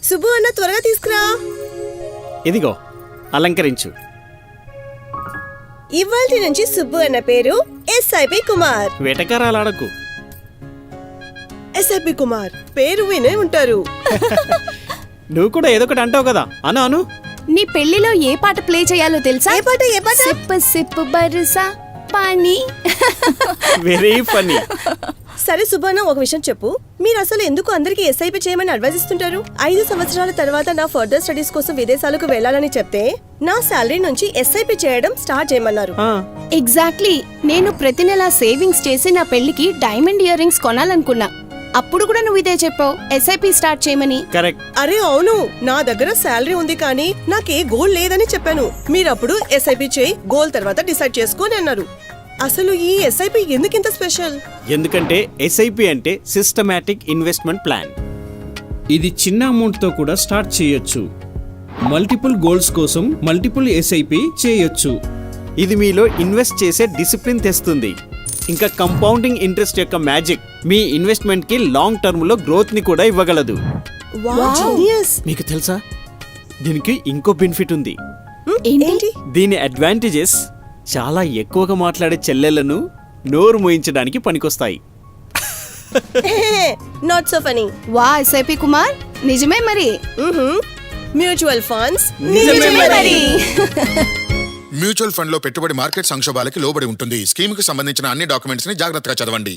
సుబ్బు అన్న త్వరగా తీసుకురా. ఇదిగో అలంకరించు. ఇవాల్టి నుంచి సుబ్బు అన్న పేరు ఎస్ఐపి కుమార్. వేటకారాలాడకు. ఎస్ఐపి కుమార్ పేరు వినే ఉంటారు. నువ్వు కూడా ఏదో ఒకటి అంటావు కదా, అను అను. నీ పెళ్లిలో ఏ పాట ప్లే చేయాలో తెలుసా? ఏ పాట ఏ పాట? సిప్ సిప్ బరుసా పానీ. Very funny. సరే సుబ్బన్న, ఒక విషయం చెప్పు. మీరు అసలు ఎందుకు అందరికి ఎస్ఐపి చేయమని అడ్వైజ్ ఇస్తుంటారు? 5 సంవత్సరాల తర్వాత నా ఫర్దర్ స్టడీస్ కోసం విదేశాలకు వెళ్లాలని చెప్తే నా సాలరీ నుంచి ఎస్ఐపి చేయడం స్టార్ట్ చేయమన్నారు. ఎగ్జాక్ట్లీ. నేను ప్రతి నెల సేవింగ్స్ చేసి నా పెళ్లికి డైమండ్ ఇయర్ రింగ్స్ కొనాలనుకున్నా. అప్పుడు కూడా నువ్వు ఇదే చెప్పావు, ఎస్ఐపి స్టార్ట్ చేయమని. కరెక్ట్. అరే అవును, నా దగ్గర శాలరీ ఉంది కానీ నాకే గోల్ లేదని చెప్పాను. మీరప్పుడు ఎస్ఐపి చేయి, గోల్ తర్వాత డిసైడ్ చేసుకోని అన్నారు. అసలు ఈ ఎస్ఐపి ఎందుకింత స్పెషల్? ఎందుకంటే ఎస్ఐపి అంటే సిస్టమాటిక్ ఇన్వెస్ట్మెంట్ ప్లాన్. ఇది చిన్న అమౌంట్ తో కూడా స్టార్ట్ చేయొచ్చు. మల్టిపుల్ గోల్స్ కోసం మల్టిపుల్ ఎస్ఐపి చేయొచ్చు. ఇది మీలో ఇన్వెస్ట్ చేసే డిసిప్లిన్ తెస్తుంది. ఇంకా కంపౌండింగ్ ఇంట్రెస్ట్ యొక్క మ్యాజిక్ మీ ఇన్వెస్ట్మెంట్ కి లాంగ్ టర్మ్ లో గ్రోత్ ని కూడా ఇవ్వగలదు. మీకు తెలుసా, దీనికి ఇంకో బెనిఫిట్ ఉంది. ఏంటి? దీని అడ్వాంటేజెస్ చాలా ఎక్కువగా మాట్లాడే చెల్లెళ్లను నోరు మోయించడానికి పనికొస్తాయి. Not so funny. వా ఎస్ఐపి కుమార్, నిజమే మరి. మ్యూచువల్ ఫండ్స్ నిజమే మరి. మ్యూచువల్ ఫండ్ లో పెట్టుబడి మార్కెట్ సంక్షోభాలకి లోబడి ఉంటుంది. స్కీమ్ కు సంబంధించిన అన్ని డాక్యుమెంట్స్ ని జాగ్రత్తగా చదవండి.